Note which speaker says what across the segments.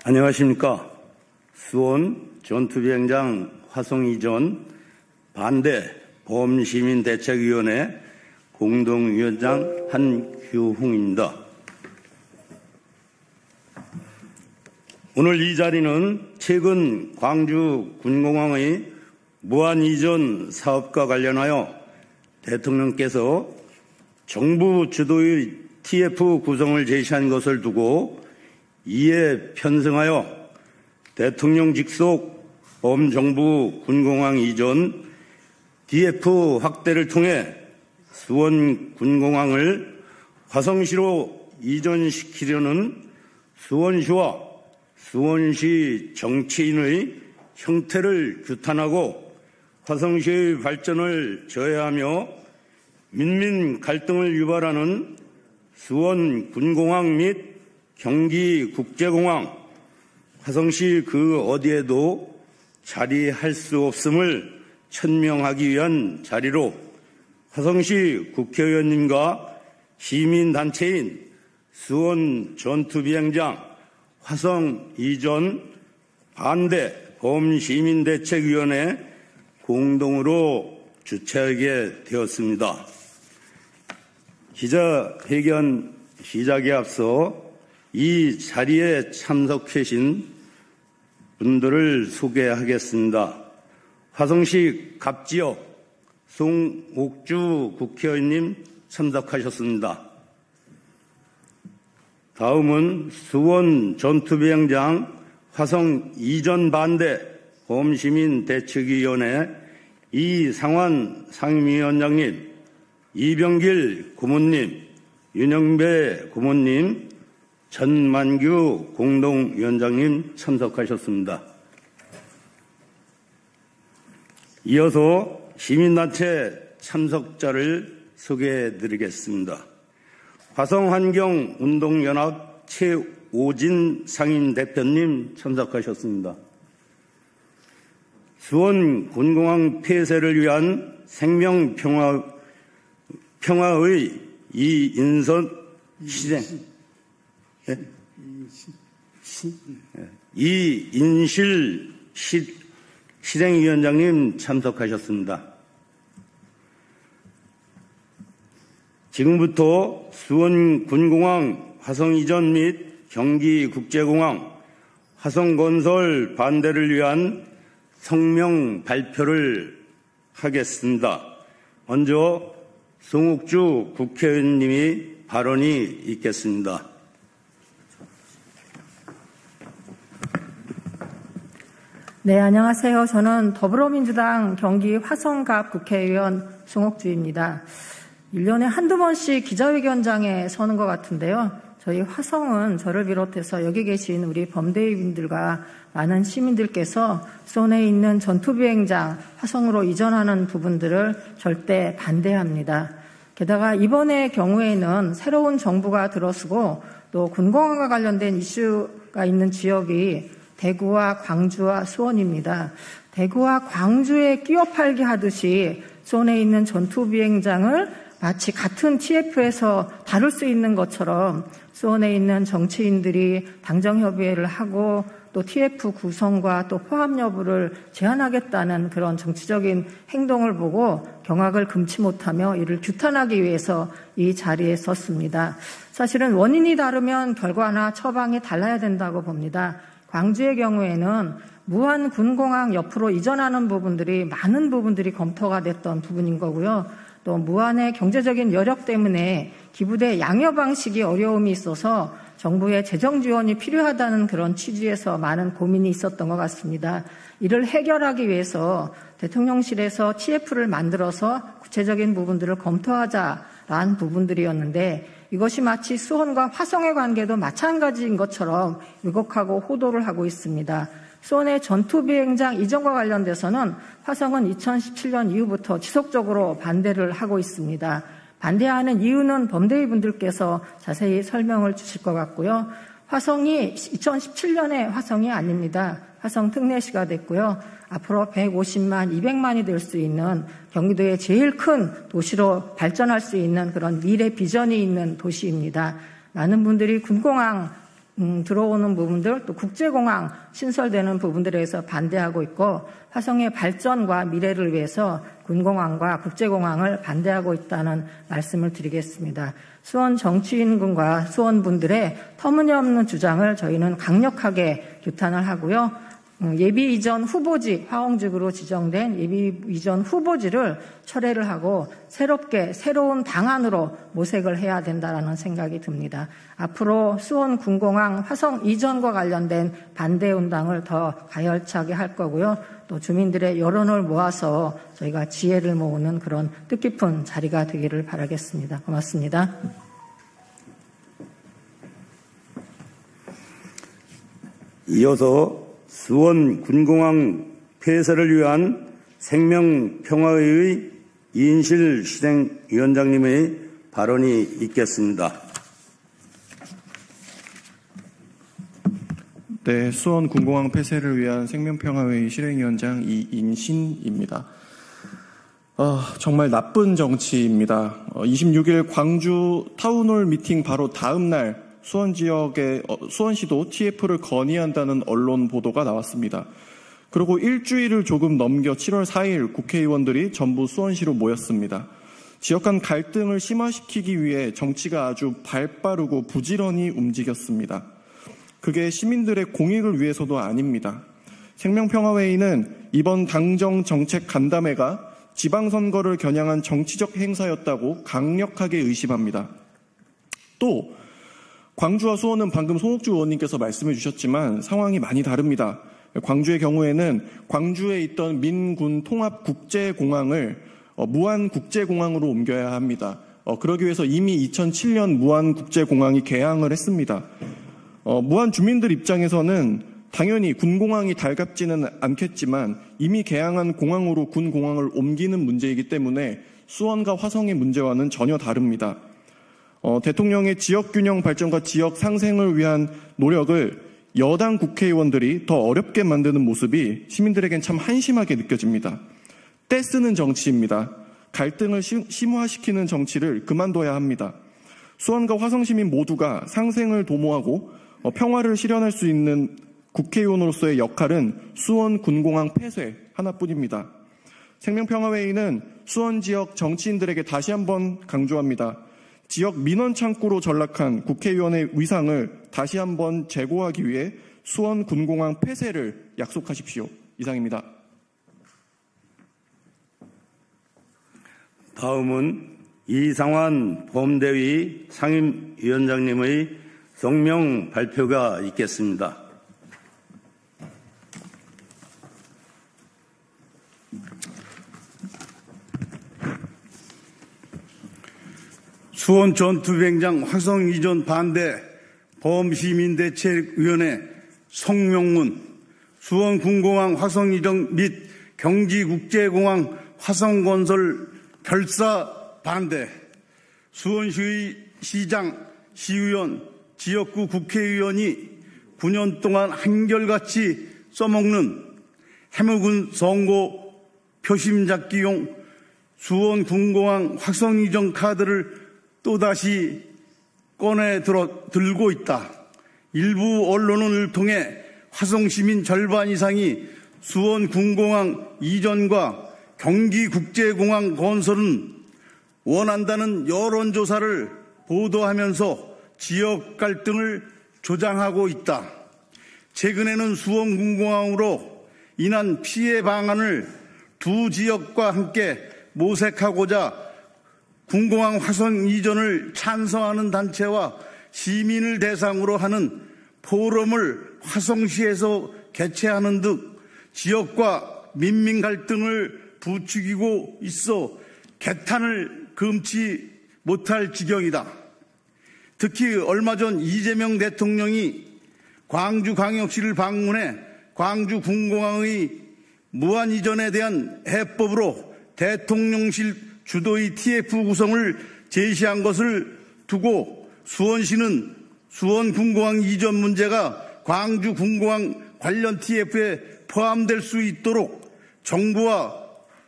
Speaker 1: 안녕하십니까. 수원 전투비행장 화성 이전 반대 보험시민대책위원회 공동위원장 한규홍입니다. 오늘 이 자리는 최근 광주 군공항의 무한 이전 사업과 관련하여 대통령께서 정부 주도의 TF 구성을 제시한 것을 두고 이에 편성하여 대통령 직속 범정부 군공항 이전 DF 확대를 통해 수원 군공항을 화성시로 이전시키려는 수원시와 수원시 정치인의 형태를 규탄하고 화성시의 발전을 저해하며 민민 갈등을 유발하는 수원 군공항 및 경기국제공항, 화성시 그 어디에도 자리할 수 없음을 천명하기 위한 자리로 화성시 국회의원님과 시민단체인 수원 전투비행장 화성 이전 반대 범시민대책위원회 공동으로 주최하게 되었습니다. 기자회견 시작에 앞서 이 자리에 참석하신 분들을 소개하겠습니다. 화성시 갑지역 송옥주 국회의원님 참석하셨습니다. 다음은 수원 전투비행장 화성 이전 반대 범시민대책위원회 이상환 상임위원장님, 이병길 고문님, 윤영배 고문님, 전만규 공동위원장님 참석하셨습니다. 이어서 시민단체 참석자를 소개해드리겠습니다. 화성환경운동연합 최오진 상임대표님 참석하셨습니다. 수원 군공항 폐쇄를 위한 생명평화의 이인선 이인실 실행위원장님 참석하셨습니다. 지금부터 수원 군공항 화성 이전 및 경기국제공항 화성 건설 반대를 위한 성명 발표를 하겠습니다. 먼저 송옥주 국회의원님이 발언이 있겠습니다.
Speaker 2: 네, 안녕하세요. 저는 더불어민주당 경기 화성갑 국회의원 송옥주입니다. 1년에 한두 번씩 기자회견장에 서는 것 같은데요. 저희 화성은 저를 비롯해서 여기 계신 우리 범대위분들과 많은 시민들께서 수원에 있는 전투비행장 화성으로 이전하는 부분들을 절대 반대합니다. 게다가 이번의 경우에는 새로운 정부가 들어서고 또 군공항과 관련된 이슈가 있는 지역이 대구와 광주와 수원입니다. 대구와 광주에 끼워 팔기 하듯이 수원에 있는 전투비행장을 마치 같은 TF에서 다룰 수 있는 것처럼 수원에 있는 정치인들이 당정협의회를 하고 또 TF 구성과 또 포함 여부를 제한하겠다는 그런 정치적인 행동을 보고 경악을 금치 못하며 이를 규탄하기 위해서 이 자리에 섰습니다. 사실은 원인이 다르면 결과나 처방이 달라야 된다고 봅니다. 광주의 경우에는 무한 군공항 옆으로 이전하는 부분들이 많은 부분들이 검토가 됐던 부분인 거고요. 또 무한의 경제적인 여력 때문에 기부대 양여 방식이 어려움이 있어서 정부의 재정 지원이 필요하다는 그런 취지에서 많은 고민이 있었던 것 같습니다. 이를 해결하기 위해서 대통령실에서 TF를 만들어서 구체적인 부분들을 검토하자라는 부분들이었는데 이것이 마치 수원과 화성의 관계도 마찬가지인 것처럼 왜곡하고 호도를 하고 있습니다. 수원의 전투비행장 이전과 관련돼서는 화성은 2017년 이후부터 지속적으로 반대를 하고 있습니다. 반대하는 이유는 범대위 분들께서 자세히 설명을 주실 것 같고요. 화성이 2017년의 화성이 아닙니다. 화성 특례시가 됐고요. 앞으로 150만, 200만이 될 수 있는 경기도의 제일 큰 도시로 발전할 수 있는 그런 미래 비전이 있는 도시입니다. 많은 분들이 군공항 들어오는 부분들, 또 국제공항 신설되는 부분들에 대해서 반대하고 있고, 화성의 발전과 미래를 위해서 군공항과 국제공항을 반대하고 있다는 말씀을 드리겠습니다. 수원 정치인군과 수원분들의 터무니없는 주장을 저희는 강력하게 규탄을 하고요. 예비 이전 후보지, 화홍직으로 지정된 예비 이전 후보지를 철회를 하고 새로운 방안으로 모색을 해야 된다라는 생각이 듭니다. 앞으로 수원 군공항 화성 이전과 관련된 반대 운동을 더 가열차게 할 거고요. 또 주민들의 여론을 모아서 저희가 지혜를 모으는 그런 뜻깊은 자리가 되기를 바라겠습니다. 고맙습니다.
Speaker 1: 이어서 수원 군공항 폐쇄를 위한 생명평화회의 이인실 실행위원장님의 발언이 있겠습니다.
Speaker 3: 네, 수원 군공항 폐쇄를 위한 생명평화회의 실행위원장 이인신입니다. 정말 나쁜 정치입니다. 26일 광주 타운홀 미팅 바로 다음 날 수원시도 TF를 건의한다는 언론 보도가 나왔습니다. 그리고 일주일을 조금 넘겨 7월 4일 국회의원들이 전부 수원시로 모였습니다. 지역 간 갈등을 심화시키기 위해 정치가 아주 발빠르고 부지런히 움직였습니다. 그게 시민들의 공익을 위해서도 아닙니다. 생명평화회의는 이번 당정 정책 간담회가 지방선거를 겨냥한 정치적 행사였다고 강력하게 의심합니다. 또 광주와 수원은 방금 송옥주 의원님께서 말씀해 주셨지만 상황이 많이 다릅니다. 광주의 경우에는 광주에 있던 민군 통합 국제공항을 무안 국제공항으로 옮겨야 합니다. 그러기 위해서 이미 2007년 무안 국제공항이 개항을 했습니다. 무안 주민들 입장에서는 당연히 군공항이 달갑지는 않겠지만 이미 개항한 공항으로 군공항을 옮기는 문제이기 때문에 수원과 화성의 문제와는 전혀 다릅니다. 대통령의 지역균형 발전과 지역 상생을 위한 노력을 여당 국회의원들이 더 어렵게 만드는 모습이 시민들에겐 참 한심하게 느껴집니다. 떼쓰는 정치입니다. 갈등을 심화시키는 정치를 그만둬야 합니다. 수원과 화성 시민 모두가 상생을 도모하고 평화를 실현할 수 있는 국회의원으로서의 역할은 수원 군공항 폐쇄 하나뿐입니다. 생명평화회의는 수원 지역 정치인들에게 다시 한번 강조합니다. 지역 민원 창구로 전락한 국회의원의 위상을 다시 한번 재고하기 위해 수원 군공항 폐쇄를 약속하십시오. 이상입니다.
Speaker 1: 다음은 이상환 범대위 상임위원장님의 성명 발표가 있겠습니다. 수원 전투비행장 화성 이전 반대 범시민대책위원회 성명문, 수원 군공항 화성 이전 및 경기국제공항 화성 건설 결사 반대, 수원시 시장, 시의원, 지역구 국회의원이 9년 동안 한결같이 써먹는 해묵은 선거 표심잡기용 수원 군공항 화성 이전 카드를 또다시 들고 있다. 일부 언론을 통해 화성시민 절반 이상이 수원 군공항 이전과 경기국제공항 건설은 원한다는 여론조사를 보도하면서 지역 갈등을 조장하고 있다. 최근에는 수원 군공항으로 인한 피해 방안을 두 지역과 함께 모색하고자 군공항 화성 이전을 찬성하는 단체와 시민을 대상으로 하는 포럼을 화성시에서 개최하는 등 지역과 민민 갈등을 부추기고 있어 개탄을 금치 못할 지경이다. 특히 얼마 전 이재명 대통령이 광주광역시를 방문해 광주 군공항의 무한 이전에 대한 해법으로 대통령실 주도의 TF 구성을 제시한 것을 두고 수원시는 수원 군공항 이전 문제가 광주 군공항 관련 TF에 포함될 수 있도록 정부와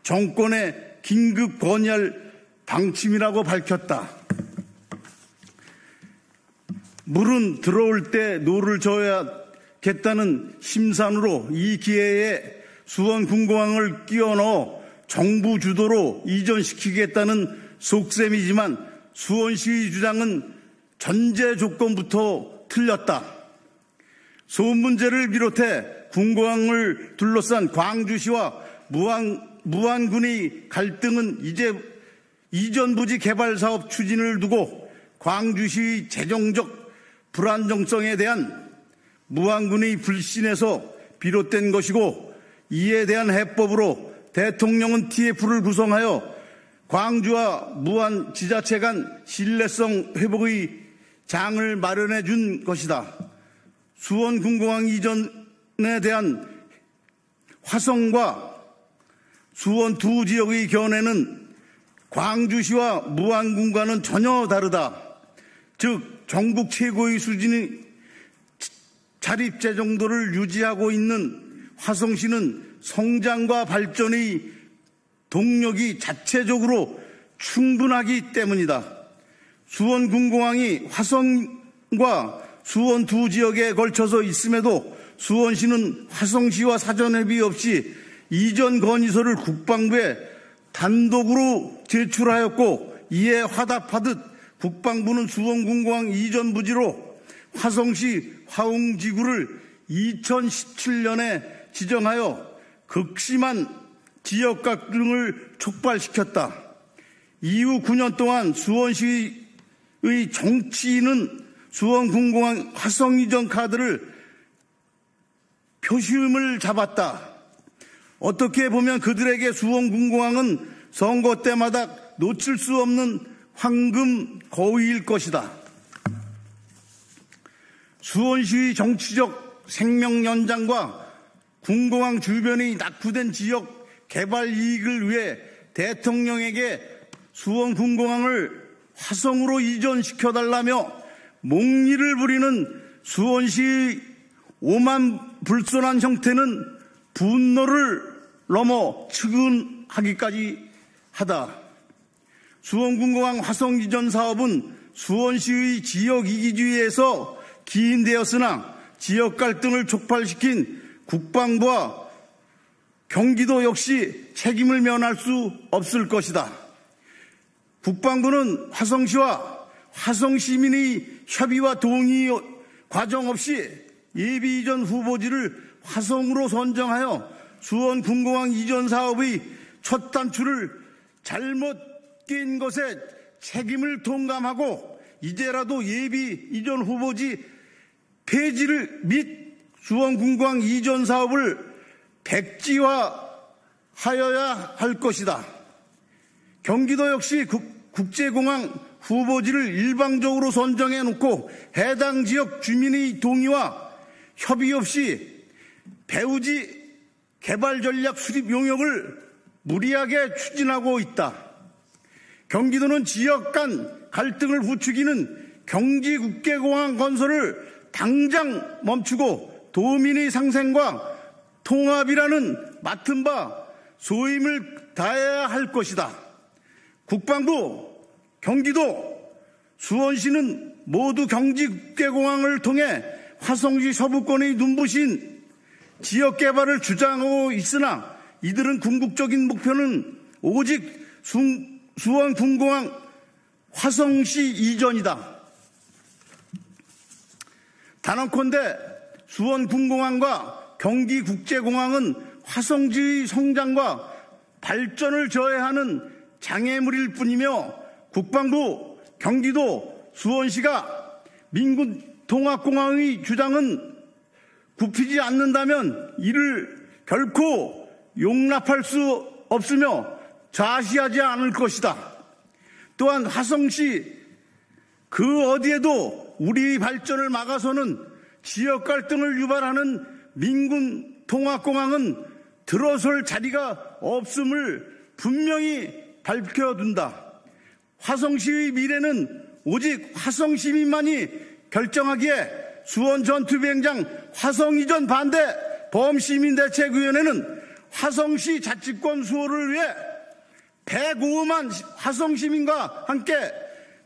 Speaker 1: 정권에 긴급 건의할 방침이라고 밝혔다. 물은 들어올 때 노를 져야겠다는 심산으로 이 기회에 수원군공항을 끼워 넣어 정부 주도로 이전시키겠다는 속셈이지만 수원시의 주장은 전제 조건부터 틀렸다. 소음 문제를 비롯해 군공항을 둘러싼 광주시와 무안군의 갈등은 이제 이전 부지 개발 사업 추진을 두고 광주시의 재정적 불안정성에 대한 무안군의 불신에서 비롯된 것이고, 이에 대한 해법으로 대통령은 TF를 구성하여 광주와 무안 지자체 간 신뢰성 회복의 장을 마련해 준 것이다. 수원군공항 이전에 대한 화성과 수원 두 지역의 견해는 광주시와 무안군과는 전혀 다르다. 즉 전국 최고의 수준의 자립재 정도를 유지하고 있는 화성시는 성장과 발전의 동력이 자체적으로 충분하기 때문이다. 수원군공항이 화성과 수원 두 지역에 걸쳐서 있음에도 수원시는 화성시와 사전협의 없이 이전 건의서를 국방부에 단독으로 제출하였고, 이에 화답하듯 국방부는 수원군공항 이전 부지로 화성시 화웅지구를 2017년에 지정하여 극심한 지역 갈등을 촉발시켰다. 이후 9년 동안 수원시의 정치인은 수원군공항 화성 이전 카드를 표심을 잡았다. 어떻게 보면 그들에게 수원군공항은 선거 때마다 놓칠 수 없는 황금 거위일 것이다. 수원시의 정치적 생명 연장과 군공항 주변의 낙후된 지역 개발 이익을 위해 대통령에게 수원군공항을 화성으로 이전시켜달라며 몽리를 부리는 수원시의 오만불손한 형태는 분노를 넘어 측은하기까지 하다. 수원군공항 화성 이전 사업은 수원시의 지역 이기주의에서 기인되었으나 지역 갈등을 촉발시킨 국방부와 경기도 역시 책임을 면할 수 없을 것이다. 국방부는 화성시와 화성시민의 협의와 동의 과정 없이 예비 이전 후보지를 화성으로 선정하여 수원군공항 이전 사업의 첫 단추를 잘못 낀 것에 책임을 통감하고 이제라도 예비 이전 후보지 폐지를 및 수원군공항 이전 사업을 백지화하여야 할 것이다. 경기도 역시 국제공항 후보지를 일방적으로 선정해 놓고 해당 지역 주민의 동의와 협의 없이 배후지 개발 전략 수립 용역을 무리하게 추진하고 있다. 경기도는 지역 간 갈등을 부추기는 경지국제공항 건설을 당장 멈추고 도민의 상생과 통합이라는 맡은 바 소임을 다해야 할 것이다. 국방부, 경기도, 수원시는 모두 경지국제공항을 통해 화성시 서부권의 눈부신 지역 개발을 주장하고 있으나 이들은 궁극적인 목표는 오직 수원군공항 화성시 이전이다. 단언컨대 수원군공항과 경기국제공항은 화성지의 성장과 발전을 저해하는 장애물일 뿐이며 국방부, 경기도, 수원시가 민군통합공항의 주장은 굽히지 않는다면 이를 결코 용납할 수 없으며 좌시하지 않을 것이다. 또한 화성시 그 어디에도 우리 발전을 막아서는 지역 갈등을 유발하는 민군통합공항은 들어설 자리가 없음을 분명히 밝혀둔다. 화성시의 미래는 오직 화성시민만이 결정하기에 수원 전투비행장 화성 이전 반대 범시민대책위원회는 화성시 자치권 수호를 위해 105만 화성시민과 함께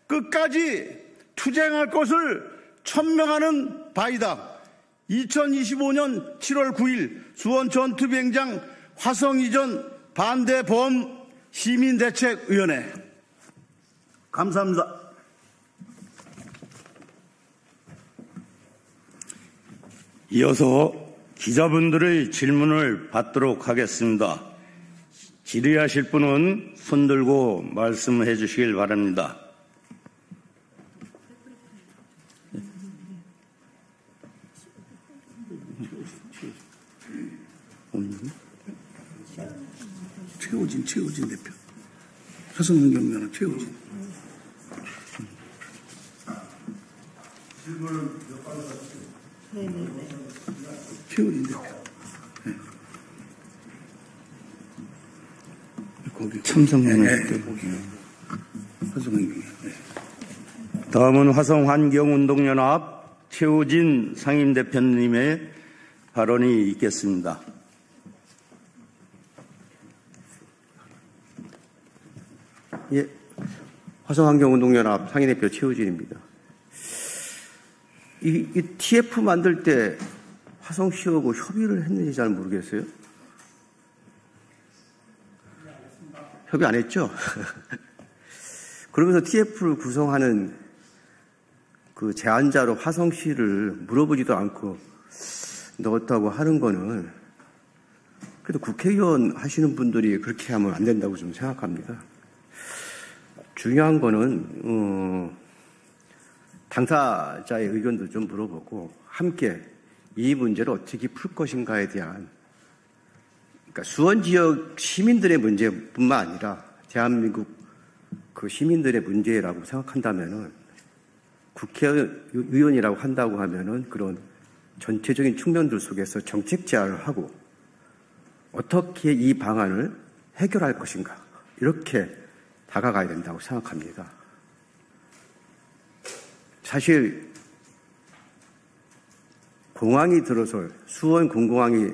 Speaker 1: 끝까지 투쟁할 것을 천명하는 바이다. 2025년 7월 9일 수원 전투비행장 화성 이전 반대보험 시민대책위원회. 감사합니다.
Speaker 4: 이어서 기자분들의 질문을 받도록 하겠습니다. 질의하실 분은 손 들고 말씀해 주시길 바랍니다.
Speaker 1: 최우진 대표. 화성환경연합 최우진. 최우진 대표. 네. 거기
Speaker 4: 참석연합
Speaker 1: 네, 거기. 화성환경연합. 네.
Speaker 4: 다음은 화성환경운동연합 최우진 상임대표님의 발언이 있겠습니다.
Speaker 5: 예, 화성환경운동연합 상임대표 최우진입니다. 이 TF 만들 때 화성시하고 협의를 했는지 잘 모르겠어요. 협의 안 했죠? 그러면서 TF를 구성하는 그 제안자로 화성시를 물어보지도 않고 넣었다고 하는 거는 그래도 국회의원 하시는 분들이 그렇게 하면 안 된다고 좀 생각합니다. 중요한 거는 당사자의 의견도 좀 물어보고 함께 이 문제를 어떻게 풀 것인가에 대한, 그러니까 수원 지역 시민들의 문제뿐만 아니라 대한민국 그 시민들의 문제라고 생각한다면은, 국회의원이라고 한다고 하면은 그런 전체적인 측면들 속에서 정책 제안을 하고 어떻게 이 방안을 해결할 것인가, 이렇게 다가가야 된다고 생각합니다. 사실 공항이 들어설, 수원 군공항이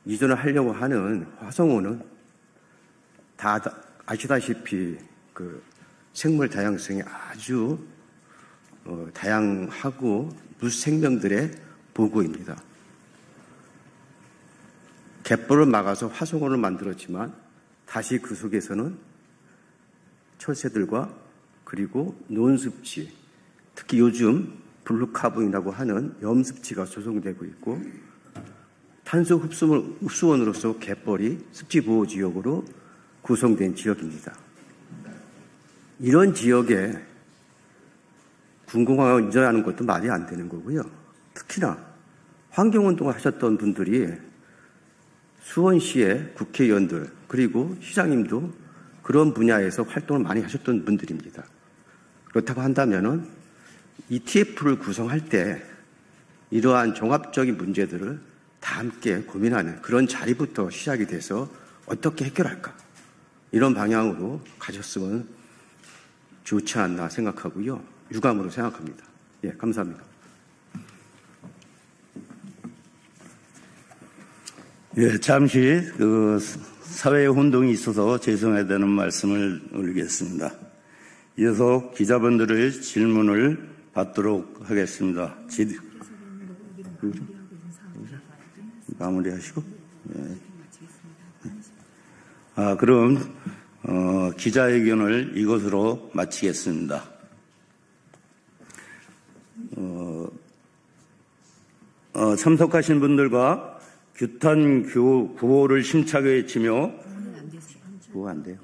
Speaker 5: 이전을 하려고 하는 화성호는 다 아시다시피 그 생물 다양성이 아주 다양하고 무생명들의 보고입니다. 갯벌을 막아서 화성호를 만들었지만 다시 그 속에서는 철새들과 그리고 논습지, 특히 요즘 블루카본이라고 하는 염습지가 조성되고 있고, 탄소 흡수원으로서 갯벌이 습지보호지역으로 구성된 지역입니다. 이런 지역에 군공항을 이전하는 것도 말이 안 되는 거고요. 특히나 환경운동을 하셨던 분들이 수원시의 국회의원들 그리고 시장님도 그런 분야에서 활동을 많이 하셨던 분들입니다. 그렇다고 한다면은 ETF를 구성할 때 이러한 종합적인 문제들을 다 함께 고민하는 그런 자리부터 시작이 돼서 어떻게 해결할까, 이런 방향으로 가셨으면 좋지 않나 생각하고요. 유감으로 생각합니다. 예, 감사합니다.
Speaker 4: 예, 잠시 사회 혼동이 있어서 죄송해야 되는 말씀을 올리겠습니다. 이어서 기자분들의 질문을 받도록 하겠습니다. 마무리하시고. 예. 그럼 기자회견을 이것으로 마치겠습니다. 참석하신 분들과 규탄 구호를 심차게 외치며 구호 안 돼요.